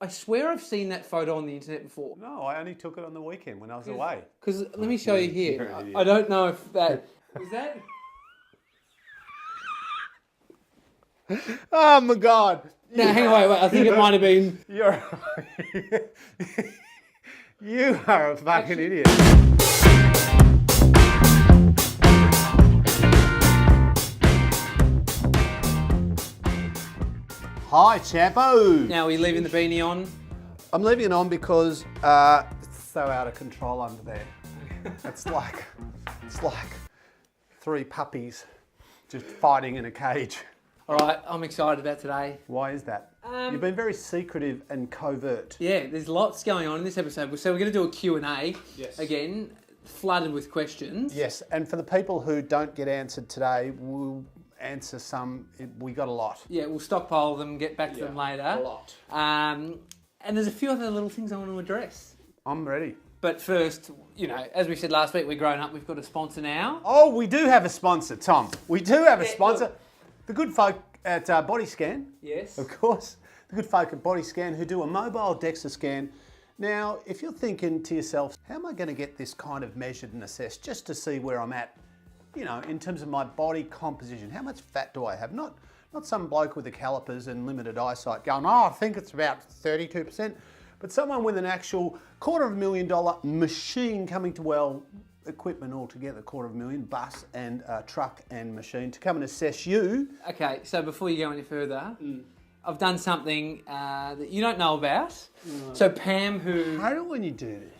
I swear I've seen that photo on the internet before. No, I only took it on the weekend when I was away. Because let me show you You're here. an idiot. I don't know if that... Was that... Oh my God! No, hang on, wait. I think it might have been... You're... you are a fucking idiot. Hi, Champo. Now, are we leaving the beanie on? I'm leaving it on because it's so out of control under there. It's like three puppies just fighting in a cage. All right, I'm excited about today. Why is that? You've been very secretive and covert. Yeah, there's lots going on in this episode. So we're going to do a Q&A again, flooded with questions. Yes, and for the people who don't get answered today, we'll answer some. We got a lot. Yeah, we'll stockpile them, get back to them later. A lot. And there's a few other little things I want to address. I'm ready. But first, as we said last week, we're grown up. We've got a sponsor now. Oh, we do have a sponsor, Tom. We do have a sponsor. Look. The good folk at Body Scan. Yes. Of course. The good folk at Body Scan who do a mobile DEXA scan. Now, if you're thinking to yourself, how am I going to get this kind of measured and assessed just to see where I'm at, in terms of my body composition? How much fat do I have? Not some bloke with the calipers and limited eyesight going, I think it's about 32%. But someone with an actual $250,000 machine coming to, equipment altogether, $250,000, bus and truck and machine to come and assess you. Okay, so before you go any further, I've done something that you don't know about. So Pam, I don't when you do this.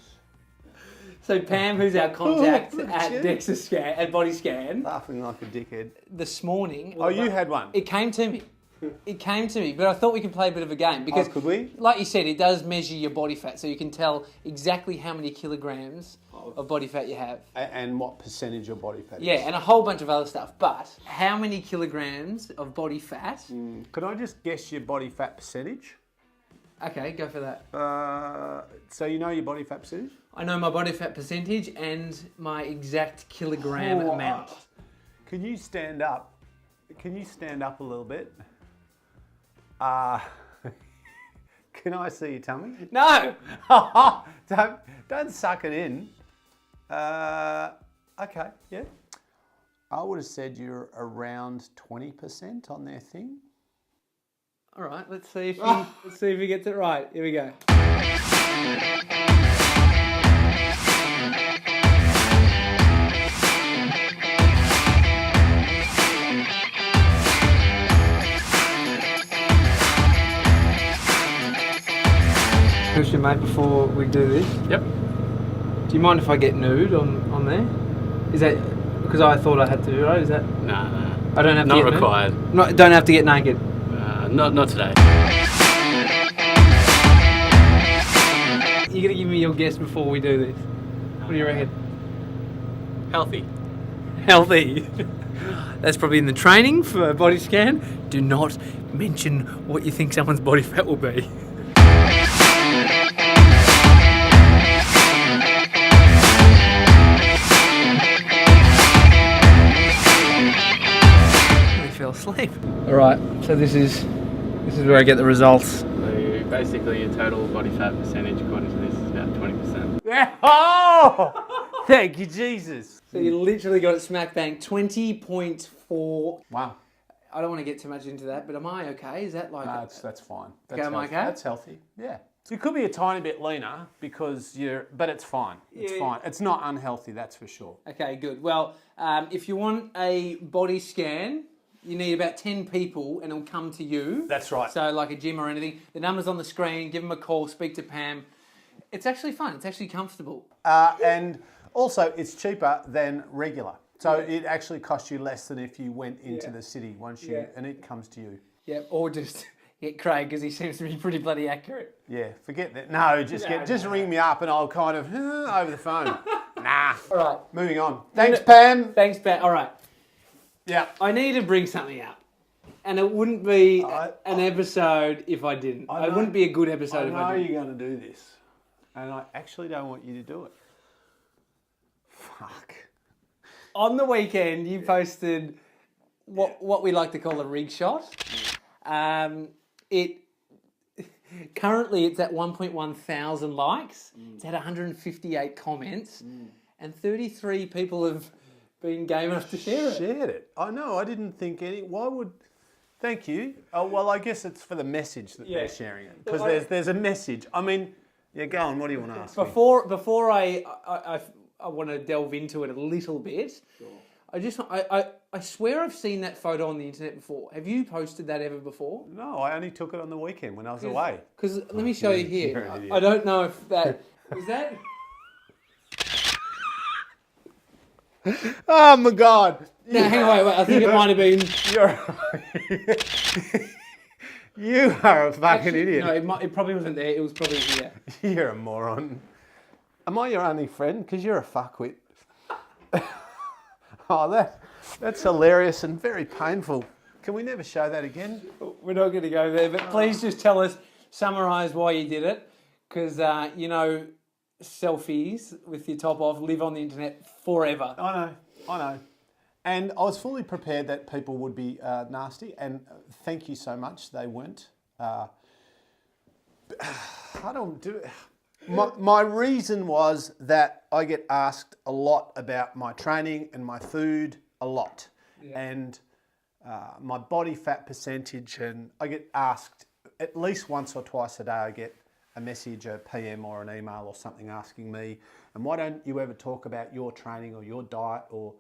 So Pam, who's our contact at DEXA Scan, at Body Scan, Laughing like a dickhead. this morning. Oh, you had one? It came to me. But I thought we could play a bit of a game because, could we? Like you said, it does measure your body fat, so you can tell exactly how many kilograms of body fat you have. And what percentage of body fat? Yeah, and a whole bunch of other stuff. But how many kilograms of body fat? Can I just guess your body fat percentage? Okay, go for that. So you know your body fat percentage? I know my body fat percentage and my exact kilogram amount. Can you stand up? Can you stand up a little bit? Can I see your tummy? No! Don't suck it in. Okay, yeah. I would have said you're around 20% on their thing. All right, let's see if he gets it right. Here we go. Question, mate, before we do this. Yep. Do you mind if I get nude on there? Is that because I thought I had to, right? Is that? No. I don't have to not get required. Nude? Don't have to get naked. Not today. You're gonna give me your guess before we do this. What do you reckon? Healthy. Healthy. That's probably in the training for a body scan. Do not mention what you think someone's body fat will be. Fell asleep. All right, so this is where I get the results. So basically, your total body fat percentage, according to this, is about 20%. Oh! Thank you, Jesus. So you literally got it smack bang, 20.4. Wow. I don't want to get too much into that, but am I okay? Is that like... No, that's fine. That's Okay, am I healthy. okay? That's healthy, yeah. So you could be a tiny bit leaner because but it's fine. It's fine. It's not unhealthy, that's for sure. Okay, good. Well, if you want a body scan, you need about 10 people and it'll come to you. That's right. So like a gym or anything. The number's on the screen. Give them a call. Speak to Pam. It's actually fun. It's actually comfortable. And also, it's cheaper than regular. So it actually costs you less than if you went into the city and it comes to you. Yeah, or just get Craig because he seems to be pretty bloody accurate. Yeah, forget that. No, just ring me up and I'll kind of over the phone. Nah. All right. Moving on. Thanks, Pam. Thanks, Pam. All right. Yeah. I need to bring something up. And it wouldn't be an episode if I didn't. It wouldn't be a good episode if I I know didn't. you're going to do this. And I actually don't want you to do it. Fuck. On the weekend, you posted what we like to call a rig shot. Currently, it's at 1.1 thousand likes. It's had 158 comments, and 33 people have been game enough to share it. Shared it. I know. I didn't think any. Why would? Thank you. Oh well, I guess it's for the message that they're sharing it because there's a message. I mean, yeah. Go on. What do you want to ask me? Before I want to delve into it a little bit. Sure. I swear I've seen that photo on the internet before. Have you posted that ever before? No, I only took it on the weekend when I was away. Because let me show you here. You're an idiot. I don't know if that was that. Oh my God! No, hang on, wait. I think it might have been. You are a fucking idiot. No, it probably wasn't there. It was probably here. You're a moron. Am I your only friend? Because you're a fuckwit. Oh, that's hilarious and very painful. Can we never show that again? We're not going to go there, but please just tell us, summarise why you did it, because selfies with your top off live on the internet forever. I know. And I was fully prepared that people would be nasty, and thank you so much. They weren't. I don't do it. My reason was that I get asked a lot about my training and my food a lot, and my body fat percentage, and I get asked at least once or twice a day. I get a message, a PM or an email or something asking me, and why don't you ever talk about your training or your diet or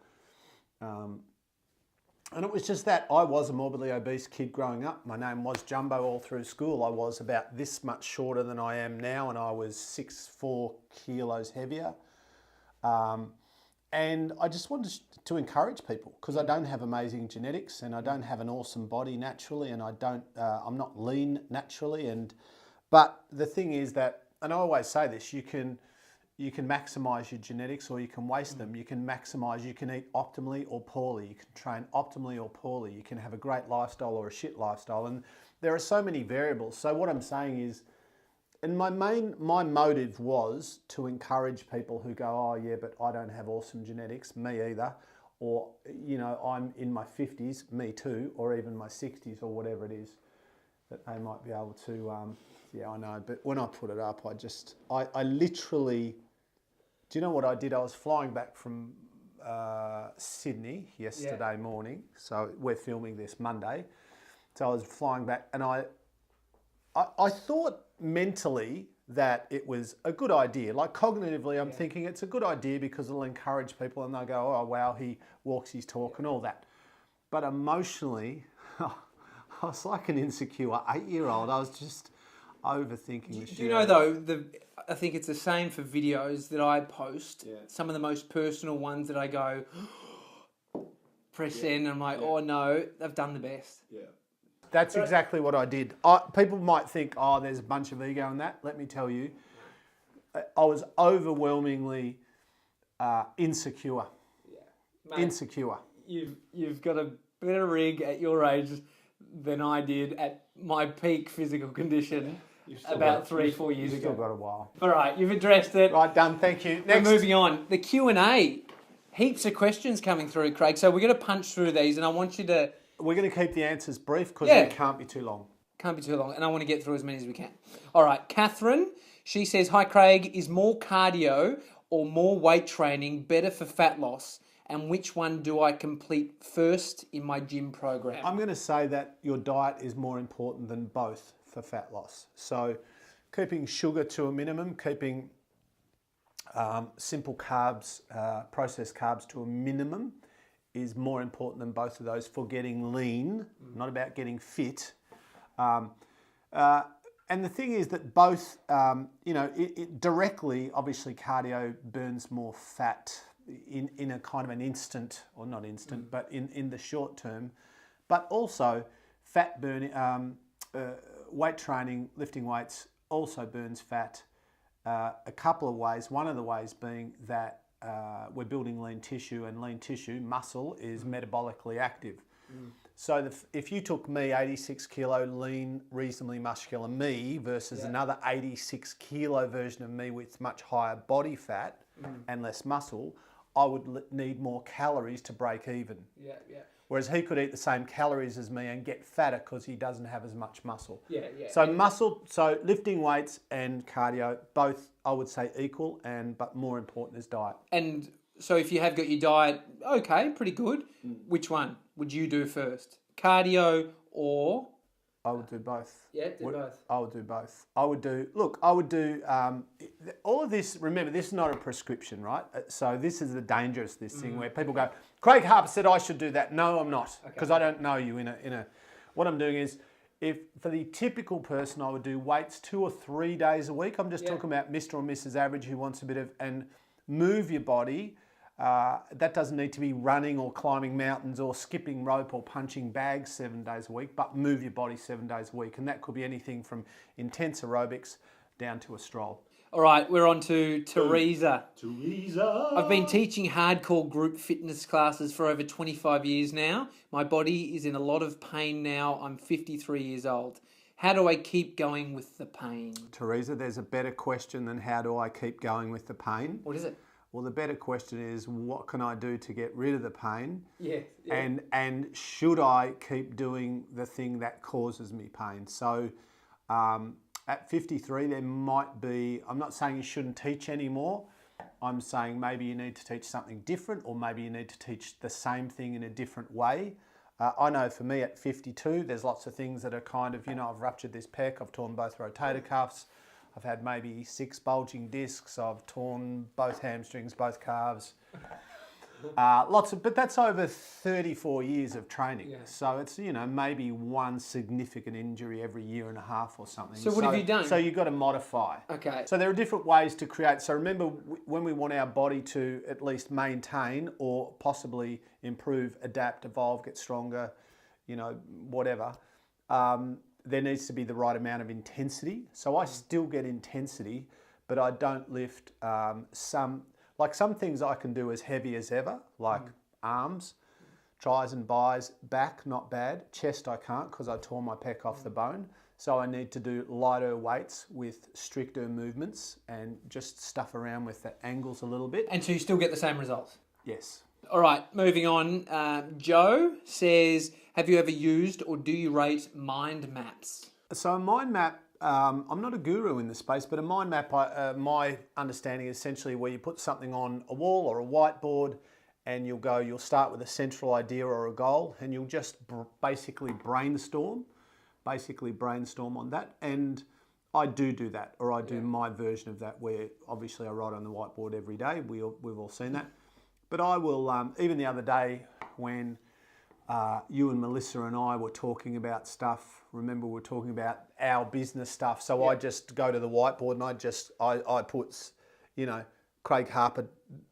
and it was just that I was a morbidly obese kid growing up. My name was Jumbo all through school. I was about this much shorter than I am now, and I was 6'4" kilos heavier. And I just wanted to encourage people because I don't have amazing genetics and I don't have an awesome body naturally, and I'm not lean naturally. But the thing is that, and I always say this, you can maximise your genetics or you can waste them. You can maximise, you can eat optimally or poorly. You can train optimally or poorly. You can have a great lifestyle or a shit lifestyle. And there are so many variables. So what I'm saying is, and my motive was to encourage people who go, oh yeah, but I don't have awesome genetics, me either. Or, I'm in my 50s, me too, or even my 60s or whatever it is, that they might be able to, yeah, I know. But when I put it up, I literally, do you know what I did? I was flying back from Sydney yesterday morning. So we're filming this Monday. So I was flying back, and I thought mentally that it was a good idea. Like cognitively, I'm thinking it's a good idea because it'll encourage people and they'll go, oh wow, he walks his talk and all that. But emotionally, I was like an insecure 8-year-old. I was just overthinking the shit. Do you know though, I think it's the same for videos that I post. Yeah. Some of the most personal ones that I go, press send, and I'm like, oh no, they've done the best. Yeah. That's exactly what I did. People might think, oh, there's a bunch of ego in that. Let me tell you, I was overwhelmingly insecure. Yeah. Mate, insecure. You've got a better rig at your age than I did at my peak physical condition about 3-4 years ago. You've still got a while. All right, you've addressed it. Right, done. Thank you. Next. We're moving on. The Q&A. Heaps of questions coming through, Craig. So we're going to punch through these, and I want you to... We're going to keep the answers brief because they can't be too long. Can't be too long, and I want to get through as many as we can. All right, Catherine, she says, hi Craig, is more cardio or more weight training better for fat loss? And which one do I complete first in my gym program? I'm going to say that your diet is more important than both for fat loss. So keeping sugar to a minimum, keeping simple carbs, processed carbs to a minimum is more important than both of those for getting lean, not about getting fit. And the thing is that both, it directly, obviously cardio burns more fat in a kind of an instant, or not instant, but in the short term. But also fat burning, weight training, lifting weights also burns fat a couple of ways. One of the ways being that we're building lean tissue, and lean tissue, muscle, is metabolically active. So if you took me, 86 kilo lean, reasonably muscular me, versus another 86 kilo version of me with much higher body fat and less muscle, I would need more calories to break even. Yeah. Whereas he could eat the same calories as me and get fatter because he doesn't have as much muscle. Yeah. So lifting weights and cardio, both I would say equal, but more important is diet. And so if you have got your diet, okay, pretty good. Which one would you do first? Cardio or... I would do both. Yeah, both. I would do both. I would do all of this. Remember, this is not a prescription, right? So this is the dangerous thing where people go, Craig Harper said I should do that. No, I'm not, because I don't know you in a. What I'm doing is, if for the typical person, I would do weights 2 or 3 days a week. I'm just talking about Mr. or Mrs. Average who wants a bit of, and move your body. That doesn't need to be running or climbing mountains or skipping rope or punching bags 7 days a week, but move your body 7 days a week. And that could be anything from intense aerobics down to a stroll. All right, we're on to Teresa. Teresa! I've been teaching hardcore group fitness classes for over 25 years now. My body is in a lot of pain now. I'm 53 years old. How do I keep going with the pain? Teresa, there's a better question than how do I keep going with the pain? What is it? Well, the better question is, what can I do to get rid of the pain? Yeah. And should I keep doing the thing that causes me pain? So at 53, there might be, I'm not saying you shouldn't teach anymore. I'm saying maybe you need to teach something different, or maybe you need to teach the same thing in a different way. I know for me at 52, there's lots of things that are kind of, I've ruptured this pec, I've torn both rotator cuffs, I've had maybe 6 bulging discs, I've torn both hamstrings, both calves. But that's over 34 years of training. Yeah. So it's, maybe one significant injury every year and a half or something. So what have you done? So you've got to modify. Okay. So there are different ways to create. So remember, when we want our body to at least maintain or possibly improve, adapt, evolve, get stronger, whatever, there needs to be the right amount of intensity. So I still get intensity, but I don't lift some things I can do as heavy as ever, like arms, tries and buys, back, not bad. Chest I can't because I tore my pec off the bone. So I need to do lighter weights with stricter movements and just stuff around with the angles a little bit. And so you still get the same results? Yes. All right, moving on. Joe says, have you ever used or do you rate mind maps? So a mind map, I'm not a guru in this space, but a mind map, my understanding is essentially where you put something on a wall or a whiteboard and you'll start with a central idea or a goal and you'll just basically brainstorm on that. And I do that, or I do my version of that where obviously I write on the whiteboard every day. We've all seen that. But I will, even the other day when you and Melissa and I were talking about stuff. Remember, we were talking about our business stuff. So I just go to the whiteboard and I put, Craig Harper,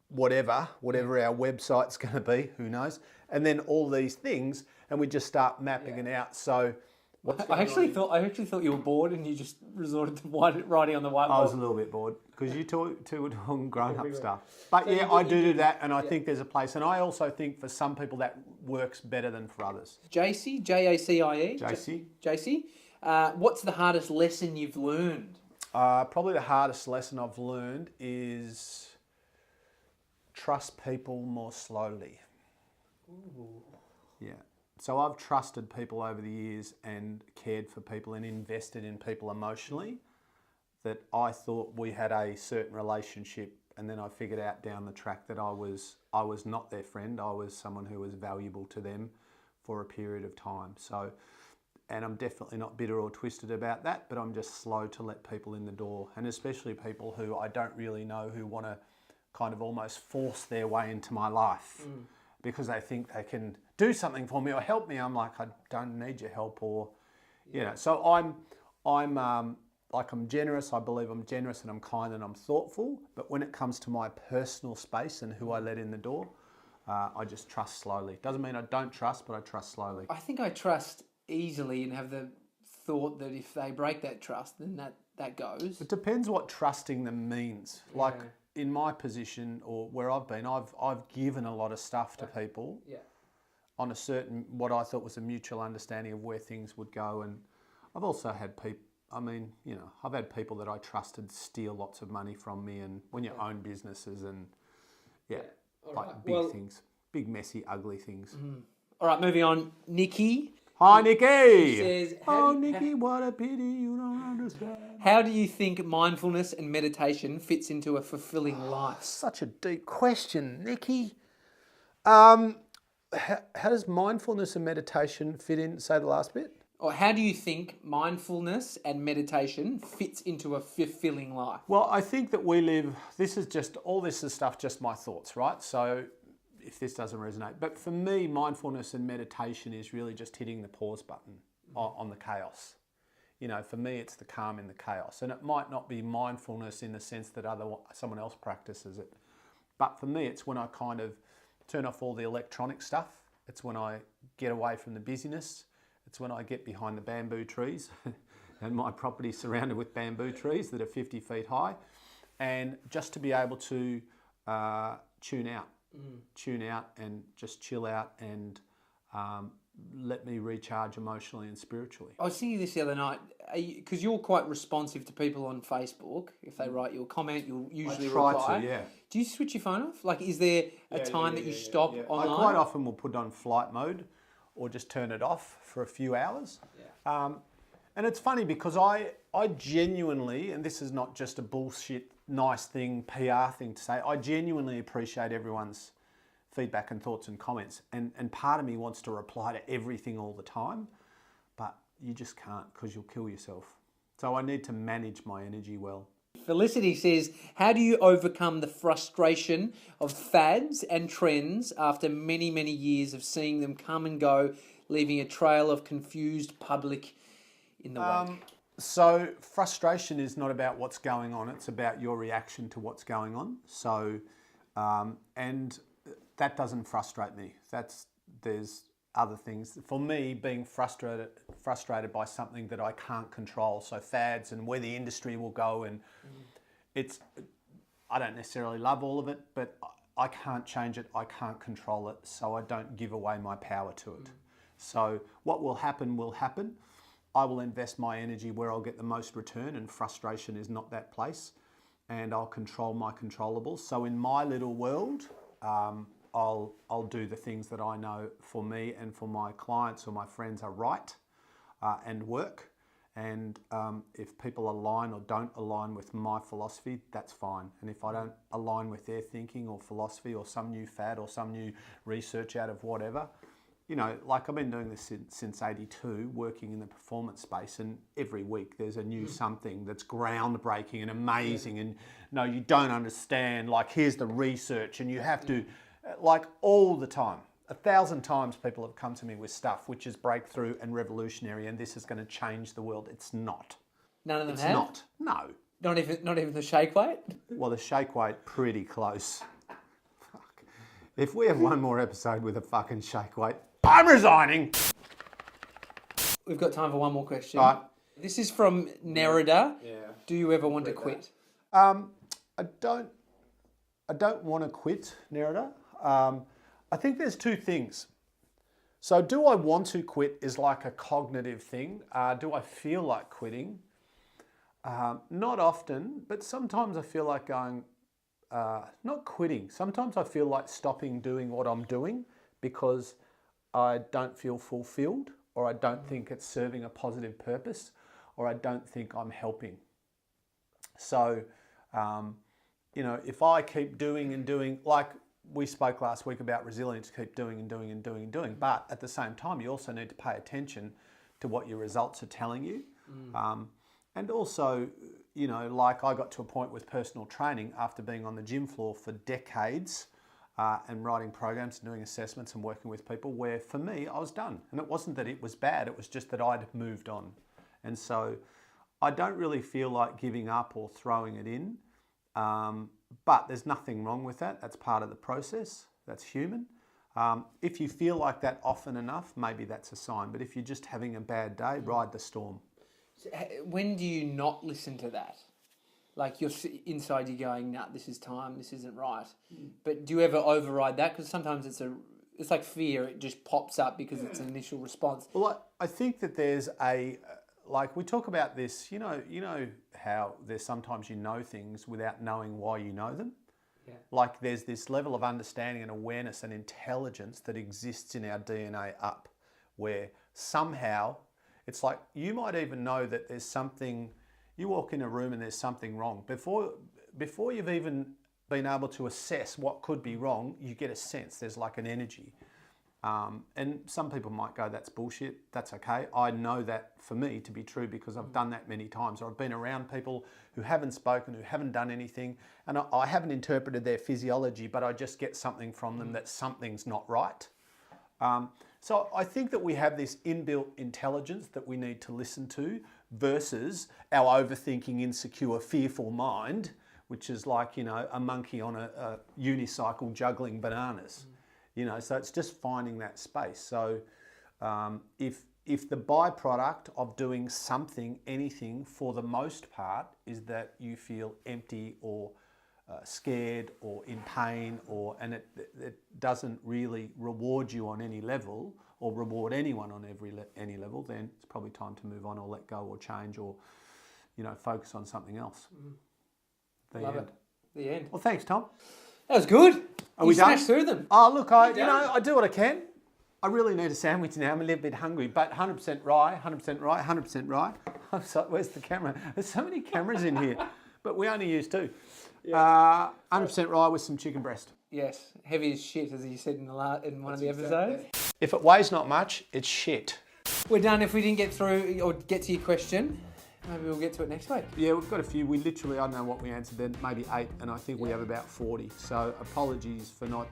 whatever our website's going to be, who knows? And then all these things, and we just start mapping it out. So I actually thought you were bored and you just resorted to writing on the whiteboard. I was a little bit bored because you two were doing grown-up stuff. But so I do that, and I think there's a place. And I also think for some people that works better than for others. JC, Jacie. JC, what's the hardest lesson you've learned? Probably the hardest lesson I've learned is trust people more slowly. Ooh. Yeah. So I've trusted people over the years and cared for people and invested in people emotionally that I thought we had a certain relationship, and then I figured out down the track that I was not their friend. I was someone who was valuable to them for a period of time. So, and I'm definitely not bitter or twisted about that, but I'm just slow to let people in the door, and especially people who I don't really know, who want to kind of almost force their way into my life because they think they can do something for me or help me. I'm like, I don't need your help, or So I'm generous. I believe I'm generous and I'm kind and I'm thoughtful. But when it comes to my personal space and who I let in the door, I just trust slowly. Doesn't mean I don't trust, but I trust slowly. I think I trust easily and have the thought that if they break that trust, then that goes. It depends what trusting them means. Yeah. Like in my position or where I've been, I've given a lot of stuff to people. Yeah. On a certain, what I thought was a mutual understanding of where things would go. And I've also had people, I've had people that I trusted steal lots of money from me, and when you own businesses and big things, big, messy, ugly things. All right, moving on. Nikki. Hi, Nikki. Says, Oh, Nikki, what a pity you don't understand. how do you think mindfulness and meditation fits into a fulfilling life? Such a deep question, Nikki. How does mindfulness and meditation fit in? Say the last bit. Or how do you think mindfulness and meditation fits into a fulfilling life? Well, I think that we live, this is stuff, just my thoughts, right? So if this doesn't resonate, but for me, mindfulness and meditation is really just hitting the pause button on the chaos. You know, for me, it's the calm in the chaos. And it might not be mindfulness in the sense that someone else practices it. But for me, it's when I kind of turn off all the electronic stuff. It's when I get away from the busyness. It's when I get behind the bamboo trees and my property surrounded with bamboo trees that are 50 feet high. And just to be able to tune out and just chill out and let me recharge emotionally and spiritually. I was thinking this the other night, because you're quite responsive to people on Facebook. If they write you a comment, you'll usually reply. Yeah. Do you switch your phone off? Like, is there a time that you stop online? I quite often will put on flight mode or just turn it off for a few hours. Yeah. And it's funny because I genuinely, and this is not just a bullshit nice thing, PR thing to say, I genuinely appreciate everyone's feedback and thoughts and comments. And part of me wants to reply to everything all the time, but you just can't because you'll kill yourself. So I need to manage my energy well. Felicity says, how do you overcome the frustration of fads and trends after many, many years of seeing them come and go, leaving a trail of confused public in the wake? So frustration is not about what's going on, it's about your reaction to what's going on. So, and that doesn't frustrate me. There's other things. For me, being frustrated by something that I can't control, so fads and where the industry will go, and I don't necessarily love all of it, but I can't change it, I can't control it, so I don't give away my power to it. So what will happen will happen. I will invest my energy where I'll get the most return, and frustration is not that place, and I'll control my controllables. So in my little world, I'll do the things that I know for me and for my clients or my friends are right and work. And if people align or don't align with my philosophy, that's fine. And if I don't align with their thinking or philosophy or some new fad or some new research out of whatever, you know, like I've been doing this since 82, working in the performance space, and every week there's a new something that's groundbreaking and amazing, and no, you don't understand, like here's the research, and you have to, like all the time. 1,000 times people have come to me with stuff which is breakthrough and revolutionary, and this is going to change the world. It's not. None of them It's have? not. No. Not even the shake weight? Well, the shake weight, pretty close. Fuck. If we have one more episode with a fucking shake weight, I'm resigning. We've got time for one more question. All right. This is from Nerida. Yeah. Do you ever want to quit? I don't want to quit, Nerida. I think there's two things. So do I want to quit is like a cognitive thing. Do I feel like quitting? Not often, but sometimes I feel like going, not quitting. Sometimes I feel like stopping doing what I'm doing because I don't feel fulfilled, or I don't think it's serving a positive purpose, or I don't think I'm helping. So, you know, if I keep doing and doing, like we spoke last week about resilience, keep doing and doing and doing and doing, but at the same time, you also need to pay attention to what your results are telling you. And also, you know, like I got to a point with personal training after being on the gym floor for decades, and writing programs and doing assessments and working with people, where for me, I was done. And it wasn't that it was bad, it was just that I'd moved on. And so I don't really feel like giving up or throwing it in, but there's nothing wrong with that. That's part of the process, that's human. If you feel like that often enough, maybe that's a sign. But if you're just having a bad day, ride the storm. When do you not listen to that? Like you're inside, you're going, nah, this is time, this isn't right. But do you ever override that? Because sometimes it's like fear, it just pops up because it's an initial response. Well, I think that there's like we talk about this, you know how there's sometimes you know things without knowing why you know them. Like there's this level of understanding and awareness and intelligence that exists in our DNA up, where somehow it's like you might even know that there's something, you walk in a room and there's something wrong. Before you've even been able to assess what could be wrong, you get a sense, there's like an energy. And some people might go, that's bullshit, that's okay. I know that for me to be true because I've done that many times, or I've been around people who haven't spoken, who haven't done anything, and I haven't interpreted their physiology, but I just get something from them that something's not right. So I think that we have this inbuilt intelligence that we need to listen to versus our overthinking, insecure, fearful mind, which is like, a monkey on a unicycle juggling bananas. So it's just finding that space. So if the byproduct of doing something, anything, for the most part, is that you feel empty or scared or in pain, and it doesn't really reward you on any level or reward anyone on any level, then it's probably time to move on or let go or change or, focus on something else. Love it. The end. Well, thanks, Tom. That was good. Are we smashed done? through them. Oh, look, I do what I can. I really need a sandwich now. I'm a little bit hungry, but 100% rye, 100% rye, 100% rye. I'm sorry, where's the camera? There's so many cameras in here, but we only use 2. 100% rye with some chicken breast. Yes, heavy as shit, as you said in one of the episodes. If it weighs not much, it's shit. We're done. If we didn't get through or get to your question, maybe we'll get to it next week. Yeah, we've got a few. We literally, I don't know what we answered then, maybe 8, and I think we have about 40. So apologies for not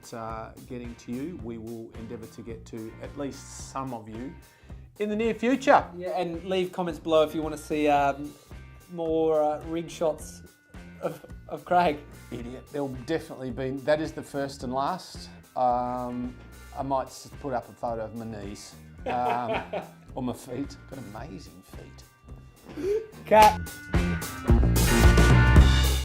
getting to you. We will endeavour to get to at least some of you in the near future. Yeah, and leave comments below if you want to see more rig shots of Craig. Idiot. There'll definitely be, that is the first and last. I might put up a photo of my knees or my feet. Got amazing feet. Cut.